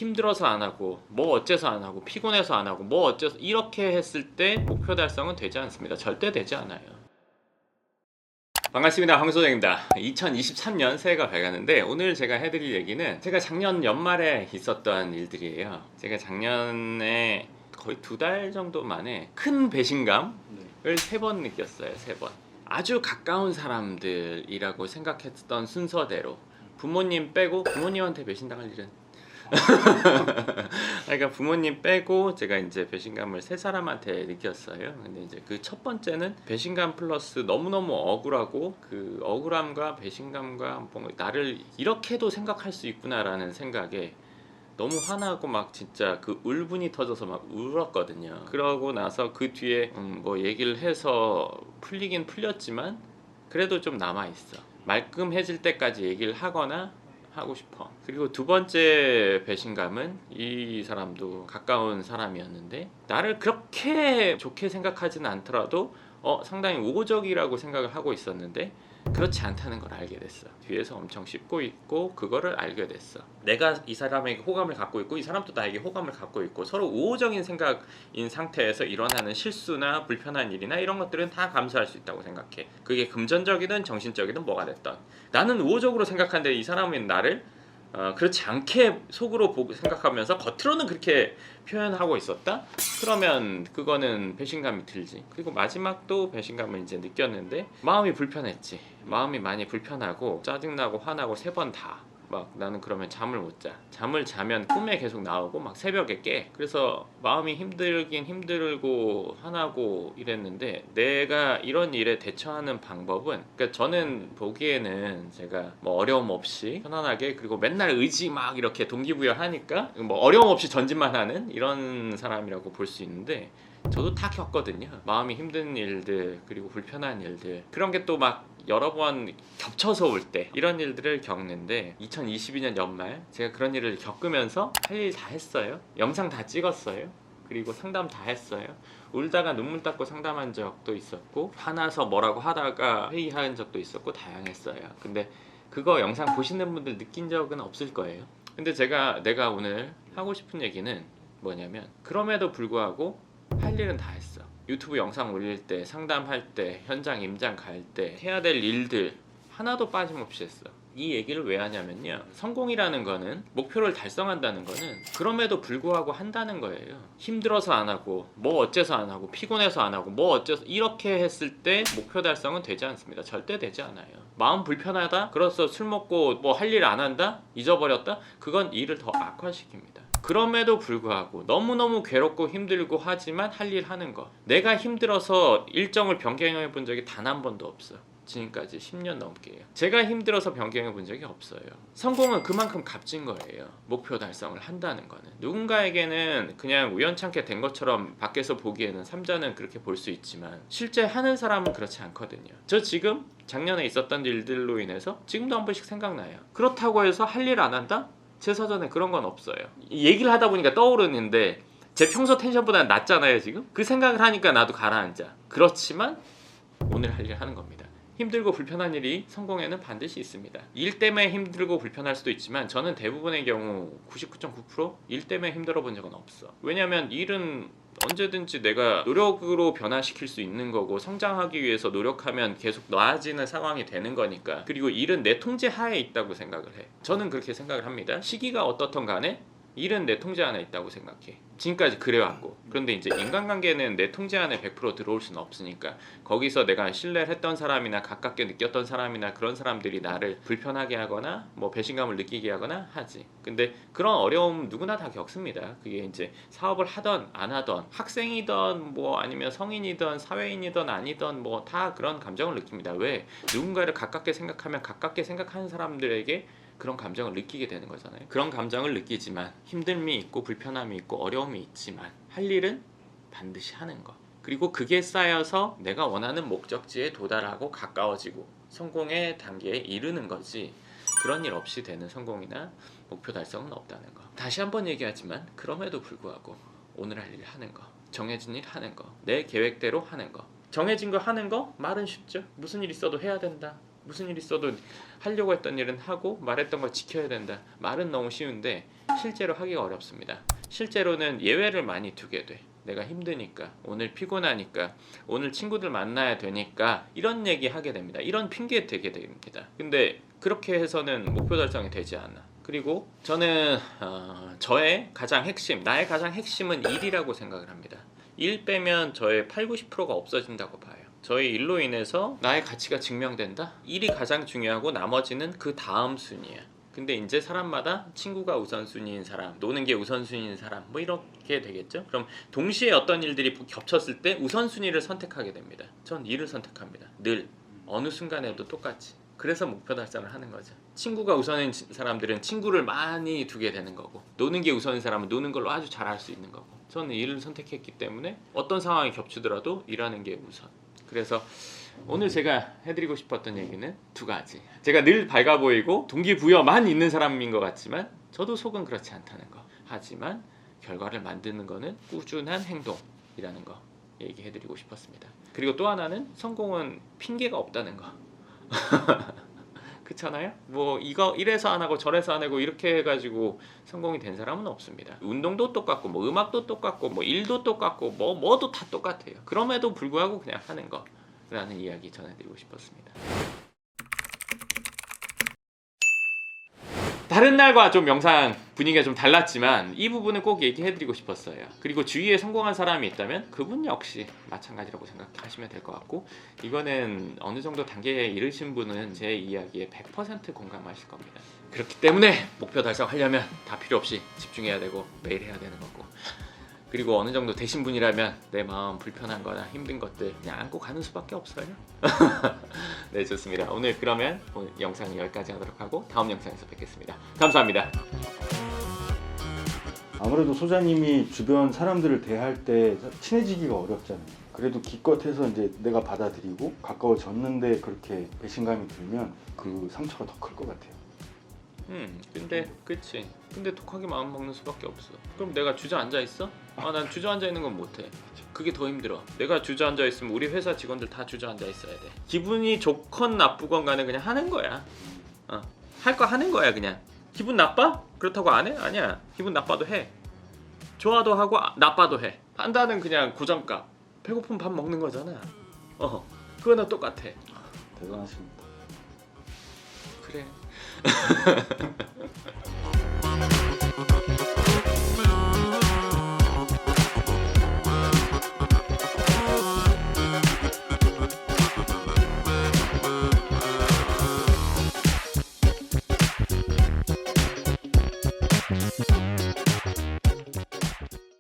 힘들어서 안 하고 뭐 어째서 안 하고 피곤해서 안 하고 뭐 어째서 이렇게 했을 때 목표 달성은 되지 않습니다. 절대 되지 않아요. 반갑습니다. 황소장입니다. 2023년 새해가 밝았는데 오늘 제가 해드릴 얘기는 제가 작년 연말에 있었던 일들이에요. 제가 작년에 거의 2달 정도 만에 큰 배신감을 3번 느꼈어요. 3번. 아주 가까운 사람들이라고 생각했던 순서대로 부모님 빼고 부모님한테 배신당할 일은 그러니까 부모님 빼고 제가 이제 배신감을 3사람한테 느꼈어요. 근데 이제 그 첫 번째는 배신감 플러스 너무너무 억울하고 그 억울함과 배신감과 뭐 나를 이렇게도 생각할 수 있구나라는 생각에 너무 화나고 막 진짜 그 울분이 터져서 막 울었거든요. 그러고 나서 그 뒤에 뭐 얘기를 해서 풀리긴 풀렸지만 그래도 좀 남아있어. 말끔해질 때까지 얘기를 하거나 하고 싶어. 그리고 두 번째 배신감은 이 사람도 가까운 사람이었는데 나를 그렇게 좋게 생각하지는 않더라도 상당히 우호적이라고 생각을 하고 있었는데 그렇지 않다는 걸 알게 됐어. 뒤에서 엄청 씹고 있고 그거를 알게 됐어. 내가 이 사람에게 호감을 갖고 있고 이 사람도 나에게 호감을 갖고 있고 서로 우호적인 생각인 상태에서 일어나는 실수나 불편한 일이나 이런 것들은 다 감수할 수 있다고 생각해. 그게 금전적이든 정신적이든 뭐가 됐든 나는 우호적으로 생각하는데 이 사람은 나를 그렇지 않게 속으로 생각하면서 겉으로는 그렇게 표현하고 있었다? 그러면 그거는 배신감이 들지. 그리고 마지막도 배신감을 이제 느꼈는데 마음이 불편했지. 마음이 많이 불편하고 짜증나고 화나고 3번 다. 막 나는 그러면 잠을 못 자. 잠을 자면 꿈에 계속 나오고 막 새벽에 깨. 그래서 마음이 힘들긴 힘들고 화나고 이랬는데 내가 이런 일에 대처하는 방법은 그러니까 저는 보기에는 제가 뭐 어려움 없이 편안하게 그리고 맨날 의지 막 이렇게 동기부여하니까 뭐 어려움 없이 전진만 하는 이런 사람이라고 볼 수 있는데 저도 다 겪거든요. 마음이 힘든 일들 그리고 불편한 일들 그런 게 또 막 여러 번 겹쳐서 올 때 이런 일들을 겪는데 2022년 연말 제가 그런 일을 겪으면서 할 일 다 했어요. 영상 다 찍었어요. 그리고 상담 다 했어요. 울다가 눈물 닦고 상담한 적도 있었고 화나서 뭐라고 하다가 회의한 적도 있었고 다양했어요. 근데 그거 영상 보시는 분들 느낀 적은 없을 거예요. 근데 내가 오늘 하고 싶은 얘기는 뭐냐면 그럼에도 불구하고 할 일은 다 했어. 유튜브 영상 올릴 때, 상담할 때, 현장 임장 갈 때 해야 될 일들 하나도 빠짐없이 했어. 이 얘기를 왜 하냐면요. 성공이라는 거는 목표를 달성한다는 거는 그럼에도 불구하고 한다는 거예요. 힘들어서 안 하고 뭐 어째서 안 하고 피곤해서 안 하고 뭐 어째서 이렇게 했을 때 목표 달성은 되지 않습니다. 절대 되지 않아요. 마음 불편하다? 그래서 술 먹고 뭐 할 일 안 한다? 잊어버렸다? 그건 일을 더 악화시킵니다. 그럼에도 불구하고 너무너무 괴롭고 힘들고 하지만 할 일 하는 거. 내가 힘들어서 일정을 변경해 본 적이 단 한 번도 없어. 지금까지 10년 넘게요. 제가 힘들어서 변경해 본 적이 없어요. 성공은 그만큼 값진 거예요. 목표 달성을 한다는 거는. 누군가에게는 그냥 우연찮게 된 것처럼 밖에서 보기에는 삼자는 그렇게 볼 수 있지만 실제 하는 사람은 그렇지 않거든요. 저 지금 작년에 있었던 일들로 인해서 지금도 한 번씩 생각나요. 그렇다고 해서 할 일 안 한다? 제 사전에 그런 건 없어요. 얘기를 하다 보니까 떠오르는데 제 평소 텐션보다 낮잖아요 지금? 그 생각을 하니까 나도 가라앉아. 그렇지만 오늘 할 일 하는 겁니다. 힘들고 불편한 일이 성공에는 반드시 있습니다. 일 때문에 힘들고 불편할 수도 있지만 저는 대부분의 경우 99.9%일 때문에 힘들어 본 적은 없어. 왜냐면 일은 언제든지 내가 노력으로 변화시킬 수 있는 거고 성장하기 위해서 노력하면 계속 나아지는 상황이 되는 거니까. 그리고 일은 내 통제 하에 있다고 생각을 해. 저는 그렇게 생각을 합니다. 시기가 어떻든 간에 일은 내 통제 안에 있다고 생각해. 지금까지 그래왔고. 그런데 이제 인간관계는 내 통제 안에 100% 들어올 수는 없으니까 거기서 내가 신뢰를 했던 사람이나 가깝게 느꼈던 사람이나 그런 사람들이 나를 불편하게 하거나 뭐 배신감을 느끼게 하거나 하지. 근데 그런 어려움 누구나 다 겪습니다. 그게 이제 사업을 하던 안 하던 학생이던 뭐 아니면 성인이던 사회인이던 아니던 뭐 다 그런 감정을 느낍니다. 왜? 누군가를 가깝게 생각하면 가깝게 생각하는 사람들에게 그런 감정을 느끼게 되는 거잖아요. 그런 감정을 느끼지만 힘듦이 있고 불편함이 있고 어려움이 있지만 할 일은 반드시 하는 거. 그리고 그게 쌓여서 내가 원하는 목적지에 도달하고 가까워지고 성공의 단계에 이르는 거지 그런 일 없이 되는 성공이나 목표 달성은 없다는 거. 다시 한번 얘기하지만 그럼에도 불구하고 오늘 할 일 하는 거, 정해진 일 하는 거, 내 계획대로 하는 거. 정해진 거 하는 거 말은 쉽죠. 무슨 일 있어도 해야 된다. 무슨 일 있어도 하려고 했던 일은 하고 말했던 걸 지켜야 된다. 말은 너무 쉬운데 실제로 하기가 어렵습니다. 실제로는 예외를 많이 두게 돼. 내가 힘드니까, 오늘 피곤하니까, 오늘 친구들 만나야 되니까 이런 얘기 하게 됩니다. 이런 핑계 대게 됩니다. 근데 그렇게 해서는 목표 달성이 되지 않아. 그리고 저는 저의 가장 핵심, 나의 가장 핵심은 일이라고 생각을 합니다. 일 빼면 저의 8, 90%가 없어진다고 봐요. 저의 일로 인해서 나의 가치가 증명된다? 일이 가장 중요하고 나머지는 그 다음 순위야. 근데 이제 사람마다 친구가 우선순위인 사람, 노는 게 우선순위인 사람, 뭐 이렇게 되겠죠. 그럼 동시에 어떤 일들이 겹쳤을 때 우선순위를 선택하게 됩니다. 전 일을 선택합니다. 늘 어느 순간에도 똑같이. 그래서 목표 달성을 하는 거죠. 친구가 우선인 사람들은 친구를 많이 두게 되는 거고, 노는 게 우선인 사람은 노는 걸로 아주 잘할 수 있는 거고, 저는 일을 선택했기 때문에 어떤 상황이 겹치더라도 일하는 게 우선. 그래서 오늘 제가 해드리고 싶었던 얘기는 두 가지. 제가 늘 밝아 보이고 동기부여만 있는 사람인 것 같지만 저도 속은 그렇지 않다는 거. 하지만 결과를 만드는 거는 꾸준한 행동이라는 거 얘기해드리고 싶었습니다. 그리고 또 하나는 성공은 핑계가 없다는 거. 그렇잖아요? 뭐 이거 이래서 안 하고 저래서 안 하고 이렇게 해가지고 성공이 된 사람은 없습니다. 운동도 똑같고 뭐 음악도 똑같고 뭐 일도 똑같고 뭐도 다 똑같아요. 그럼에도 불구하고 그냥 하는 거라는 이야기 전해드리고 싶었습니다. 다른 날과 좀 영상 분위기가 좀 달랐지만 이 부분은 꼭 얘기해드리고 싶었어요. 그리고 주위에 성공한 사람이 있다면 그분 역시 마찬가지라고 생각하시면 될 것 같고, 이거는 어느 정도 단계에 이르신 분은 제 이야기에 100% 공감하실 겁니다. 그렇기 때문에 목표 달성하려면 다 필요 없이 집중해야 되고 매일 해야 되는 거고, 그리고 어느 정도 되신 분이라면 내 마음 불편한 거나 힘든 것들 그냥 안고 가는 수밖에 없어요. 네, 좋습니다. 오늘 그러면 영상은 여기까지 하도록 하고 다음 영상에서 뵙겠습니다. 감사합니다. 아무래도 소장님이 주변 사람들을 대할 때 친해지기가 어렵잖아요. 그래도 기껏해서 이제 내가 받아들이고 가까워졌는데 그렇게 배신감이 들면 그 상처가 더 클 것 같아요. 근데 그치. 근데 독하게 마음 먹는 수밖에 없어. 그럼 내가 주저앉아 있어? 난 주저앉아 있는 건 못해. 그게 더 힘들어. 내가 주저앉아 있으면 우리 회사 직원들 다 주저앉아 있어야 돼. 기분이 좋건 나쁘건 간에 그냥 하는 거야. 할 거 하는 거야 그냥. 기분 나빠? 그렇다고 안 해? 아니야. 기분 나빠도 해. 좋아도 하고 나빠도 해. 한다는 그냥 고정값. 배고프면 밥 먹는 거잖아. 그거나 똑같아. 대단하십니다. 그래.